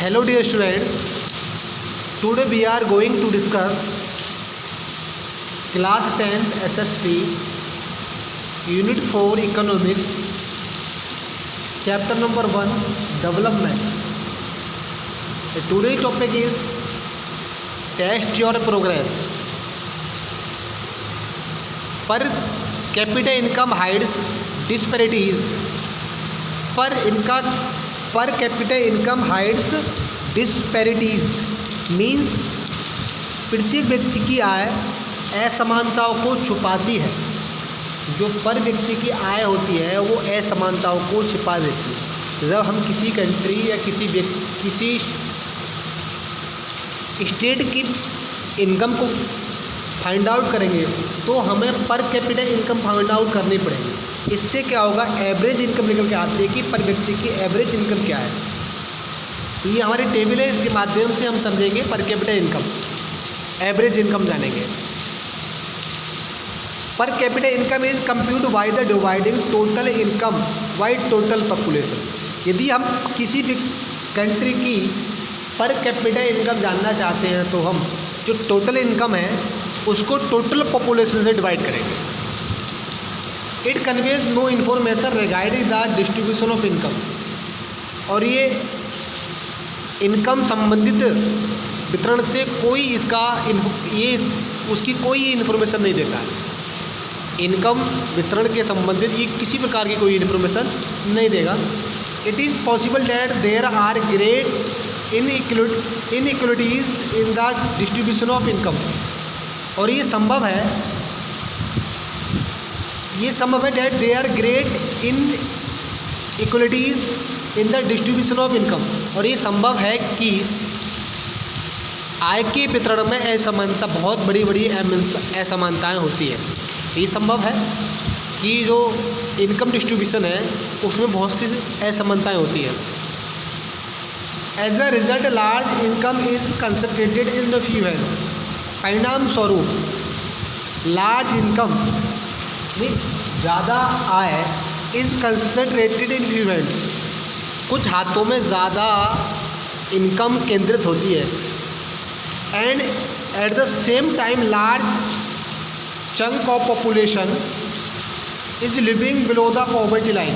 Hello dear student, today we are going to discuss class 10th SST Unit 4 Economics, chapter number 1 Development. Today's topic is Test Your Progress. Per capita income hides disparities. Per capita income hides disparities means प्रत्येक व्यक्ति की आय असमानताओं को छुपाती है। जो पर व्यक्ति की आय होती है वो असमानताओं को छिपा देती है। जब हम किसी कंट्री या किसी स्टेट की इनकम को फाइंड आउट करेंगे तो हमें पर कैपिटा इनकम फाइंड आउट करनी पड़ेगी। इससे क्या होगा, एवरेज इनकम निकल के आती है कि पर व्यक्ति की एवरेज इनकम क्या है। तो ये हमारी टेबल है, इसके माध्यम से हम समझेंगे पर कैपिटा इनकम, एवरेज इनकम जानेंगे। पर capita income is compute by the dividing total income by total population. यदि हम किसी भी कंट्री की पर कैपिटा इनकम जानना चाहते हैं तो हम जो टोटल इनकम है उसको टोटल पॉपुलेशन से डिवाइड करेंगे। It conveys no information regarding the distribution of income. और ये इनकम संबंधित वितरण से कोई उसकी कोई इन्फॉर्मेशन नहीं देता है। इनकम वितरण के संबंधित ये किसी प्रकार की कोई इन्फॉर्मेशन नहीं देगा। It is possible that there are great inequalities in the distribution of income. और ये संभव है that they are great inequalities in the distribution of income. और ये संभव है कि आय के वितरण में असमानता, बहुत बड़ी बड़ी असमानताएँ होती है। ये संभव है कि जो इनकम डिस्ट्रीब्यूशन है उसमें बहुत सी असमानताएँ होती हैं। As a result large income is concentrated in the few hands. परिणाम स्वरूप लार्ज इनकम में ज़्यादा आय इज कंसंट्रेटेड इन फ्यू हैंड्स। कुछ हाथों में ज़्यादा इनकम केंद्रित होती है। And at the same time large chunk of population is living below the poverty line.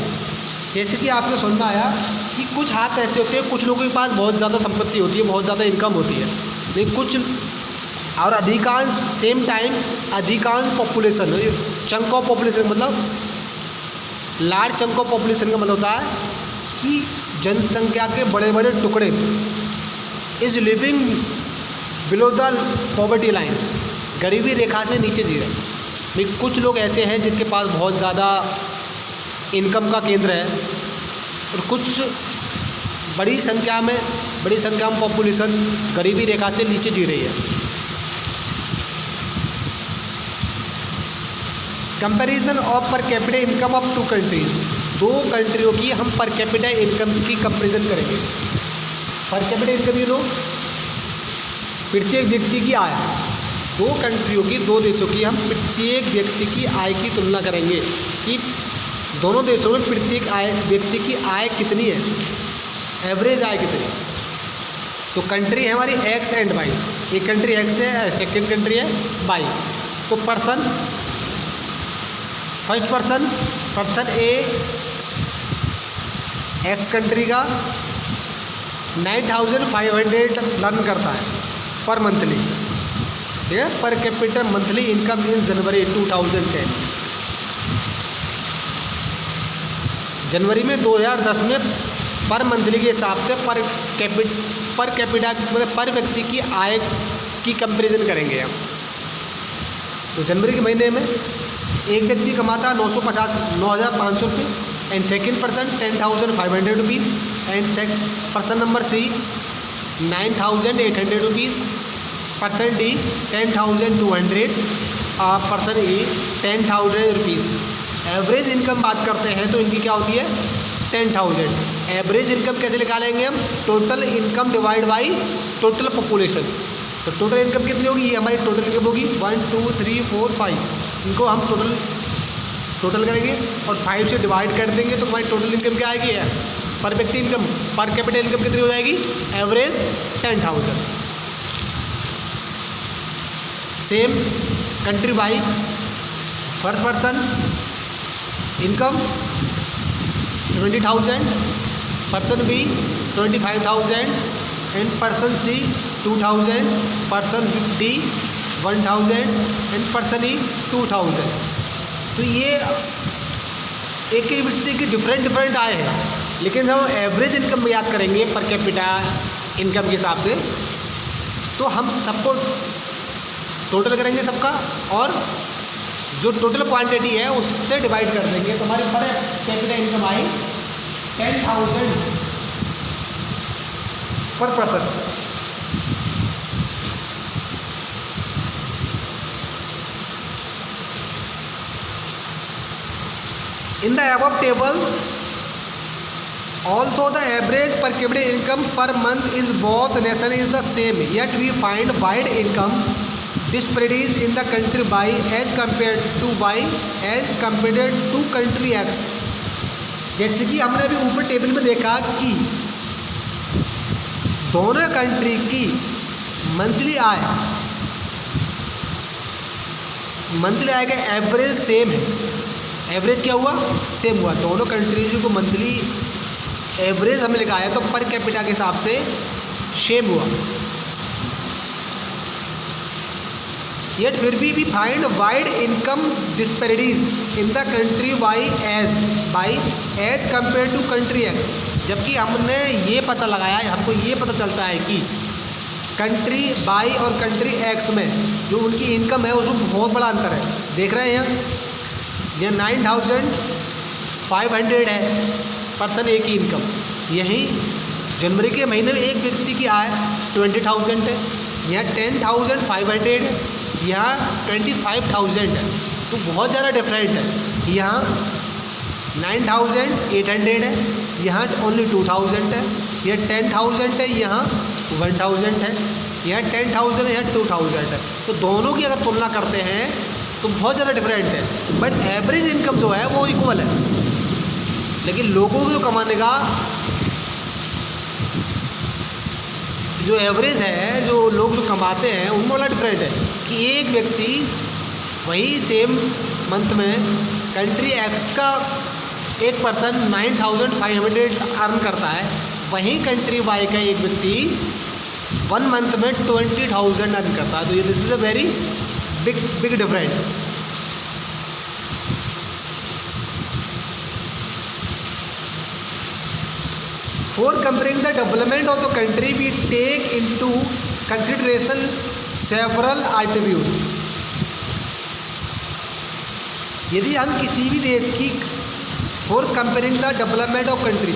जैसे कि आपको समझ में आया कि कुछ हाथ ऐसे होते हैं, कुछ लोगों के पास बहुत ज़्यादा संपत्ति होती है, बहुत ज़्यादा इनकम होती है, लेकिन कुछ और अधिकांश सेम टाइम अधिकांश पॉपुलेशन, चंक ऑफ पॉपुलेशन मतलब लार्ज चंक ऑफ पॉपुलेशन का मतलब होता है कि जनसंख्या के बड़े बड़े टुकड़े is living below the poverty line, गरीबी रेखा से नीचे जी रहे। कुछ लोग ऐसे हैं जिनके पास बहुत ज़्यादा इनकम का केंद्र है और कुछ बड़ी संख्या में पॉपुलेशन गरीबी रेखा से नीचे जी रही है। Comparison of per capita income of two countries. दो कंट्रियों की हम पर कैपिटा इनकम की कंपैरिजन करेंगे। पर कैपिटा इनकम यू नो प्रत्येक व्यक्ति की आय। दो कंट्रियों की, दो देशों की हम प्रत्येक व्यक्ति की आय की तुलना करेंगे कि दोनों देशों में प्रत्येक व्यक्ति की आय कितनी है, एवरेज आय कितनी है। तो कंट्री है हमारी एक्स एंड वाई। एक कंट्री एक्स है, सेकेंड कंट्री है वाई। तो फर्स्ट पर्सन ए एक्स कंट्री का 9,500 अर्न करता है पर मंथली। ठीक है, per capita monthly income in January 2010। जनवरी में 2010 में पर मंथली के हिसाब से पर कैपिटा मतलब पर व्यक्ति की आय की कंपैरिजन करेंगे हम। तो जनवरी के महीने में एक व्यक्ति कमाता 9,500 रुपये and second person 10,500 rupees and person number C 9,800 rupees, person D 10,200, person E 10,000 rupees. Average income बात करते हैं तो इनकी क्या होती है 10,000। एवरेज इनकम कैसे निकालेंगे हम, total income divide by total population. तो टोटल इनकम कितनी होगी, ये हमारी टोटल इनकम होगी 1 2 3 4 5। इनको हम टोटल करेंगे और 5 से डिवाइड कर देंगे तो हमारी टोटल इनकम क्या आएगी है पर व्यक्ति इनकम, पर कैपिटा इनकम कितनी हो जाएगी? Average 10,000। Same country by first person income 20,000, person B 25,000 and person C 2,000, person D 1,000 and person E 2,000। तो ये एक ही व्यक्ति के डिफरेंट आए हैं, लेकिन जब एवरेज इनकम याद करेंगे पर कैपिटा इनकम के हिसाब से, तो हम सबको टोटल करेंगे सबका, और जो टोटल क्वांटिटी है उससे डिवाइड कर देंगे, तो हमारी पर कैपिटा इनकम आई 10,000 पर person. In the above table, although the average per capita income per month is both nation is the same, yet we find wide income disparities in the country by as compared to country X। जैसे कि हमने अभी ऊपर table में देखा कि दोनों country की मंथली आय का एवरेज सेम है। एवरेज क्या हुआ? सेम हुआ। दोनों कंट्रीज को मंथली एवरेज हमें लिखा है, तो पर कैपिटा के हिसाब से सेम हुआ। येट फिर भी find wide income disparities in the country by as compare to country X. जबकि हमने ये पता लगाया है, हमको ये पता चलता है कि कंट्री बाई और कंट्री एक्स में जो उनकी इनकम है उसमें बहुत बड़ा अंतर है। देख रहे हैं ये 9,500 है पर्सन ए की इनकम, यही जनवरी के महीने में एक व्यक्ति की आय 20,000 है, यहाँ 10,500 है, यहाँ 25,000 है, तो बहुत ज़्यादा डिफरेंट है। यहाँ 9,800 है, यहाँ ओनली 2,000 है, यह 10,000 है, यहाँ 1,000 है, यहाँ 10,000 है, यहाँ 2,000 है। तो दोनों की अगर तुलना करते हैं तो बहुत ज़्यादा डिफरेंट है, बट एवरेज इनकम जो है वो इक्वल है। लेकिन लोगों को जो कमाने का जो एवरेज है, जो लोग जो कमाते हैं उनमें बड़ा डिफरेंट है कि एक व्यक्ति वही सेम मंथ में कंट्री एक्स का एक पर्सन 9,500 अर्न करता है, वहीं कंट्री वाई का एक व्यक्ति 1 मंथ में 20,000 अर्न करता है। तो ये this is a very big different. For comparing the development of the country, we take into consideration several attributes। यदि हम किसी भी देश की for comparing the development of country,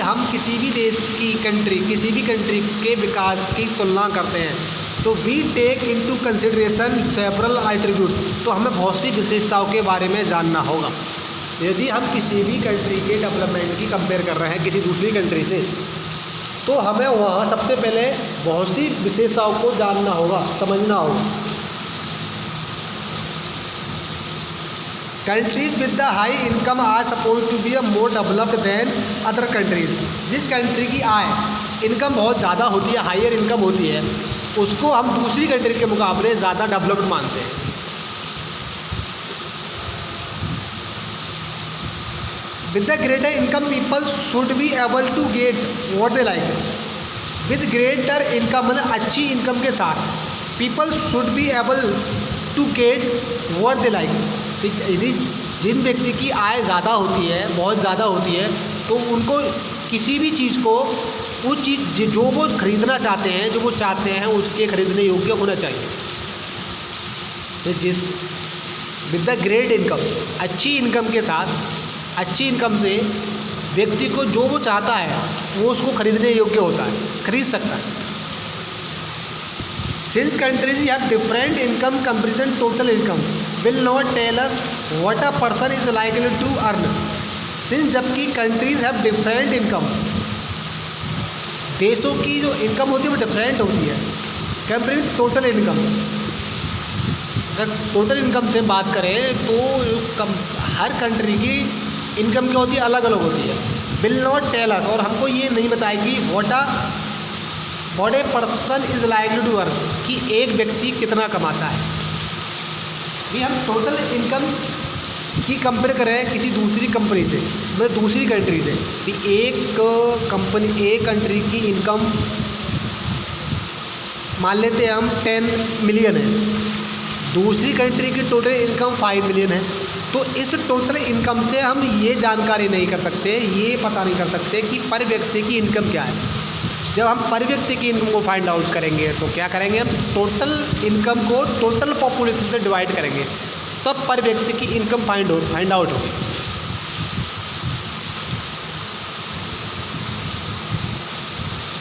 हम किसी भी देश की कंट्री, किसी भी कंट्री के विकास की तुलना करते हैं, तो we take into consideration several attribute. तो हमें बहुत सी विशेषताओं के बारे में जानना होगा। यदि हम किसी भी कंट्री के डेवलपमेंट की कंपेयर कर रहे हैं किसी दूसरी कंट्री से, तो हमें वहाँ सबसे पहले बहुत सी विशेषताओं को जानना होगा, समझना होगा। Countries with the high income are suppose to be a more developed than other countries. जिस कंट्री की आय इनकम बहुत ज़्यादा होती है, हायर इनकम होती है, उसको हम दूसरी कंट्री के मुकाबले ज़्यादा डेवलप्ड मानते हैं। With the greater income, people should be able to get what they like। With greater income मतलब अच्छी इनकम के साथ people should be able to get what they like। यदि जिन व्यक्ति की आय ज़्यादा होती है, बहुत ज़्यादा होती है, तो उनको किसी भी चीज़ को उस चीज़ जो वो खरीदना चाहते हैं, जो वो चाहते हैं, उसके खरीदने योग्य होना चाहिए। तो जिस विद द ग्रेट इनकम, अच्छी इनकम के साथ, अच्छी इनकम से व्यक्ति को जो वो चाहता है वो उसको खरीदने योग्य होता है, खरीद सकता है। Since countries have different income comparison total income will not tell us what a person is likely to earn. Since जबकि कंट्रीज हैव डिफरेंट इनकम, देशों की जो इनकम होती है वो डिफरेंट होती है कंपेरिंग टोटल इनकम। अगर टोटल इनकम से बात करें तो हर कंट्री की इनकम क्या होती है, अलग अलग होती है। विल नॉट टेल अस, और हमको ये नहीं बताएगी what a person is likely to earn, कि एक व्यक्ति कितना कमाता है। ये हम टोटल इनकम की कंपेयर करें किसी दूसरी कंपनी से, मतलब दूसरी कंट्री से, कि एक कंट्री की इनकम मान लेते हैं हम 10 मिलियन है, दूसरी कंट्री की टोटल इनकम 5 मिलियन है, तो इस टोटल इनकम से हम ये जानकारी नहीं कर सकते, ये पता नहीं कर सकते कि पर व्यक्ति की इनकम क्या है। जब हम पर व्यक्ति की इनकम को फाइंड आउट करेंगे तो क्या करेंगे, हम टोटल इनकम को टोटल पॉपुलेशन से डिवाइड करेंगे, तब पर व्यक्ति की इनकम फाइंड आउट होगी।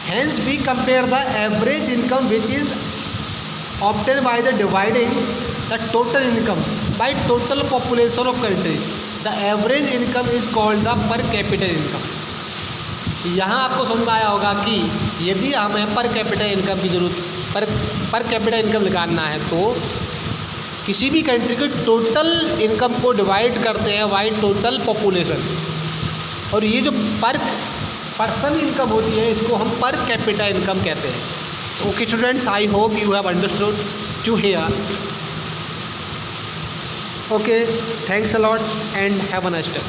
Hence we compare the average income which is obtained by the dividing the total income by total population of country. The average income is called the per capita income. यहाँ आपको समझ में आया होगा कि यदि हमें पर कैपिटा इनकम की जरूरत पर कैपिटा इनकम निकालना है तो किसी भी कंट्री के टोटल इनकम को डिवाइड करते हैं बाय टोटल पॉपुलेशन, और ये जो पर पर्सन इनकम होती है इसको हम पर कैपिटा इनकम कहते हैं। Okay students, I hope you have understood to here. Okay, thanks a lot and have a nice day.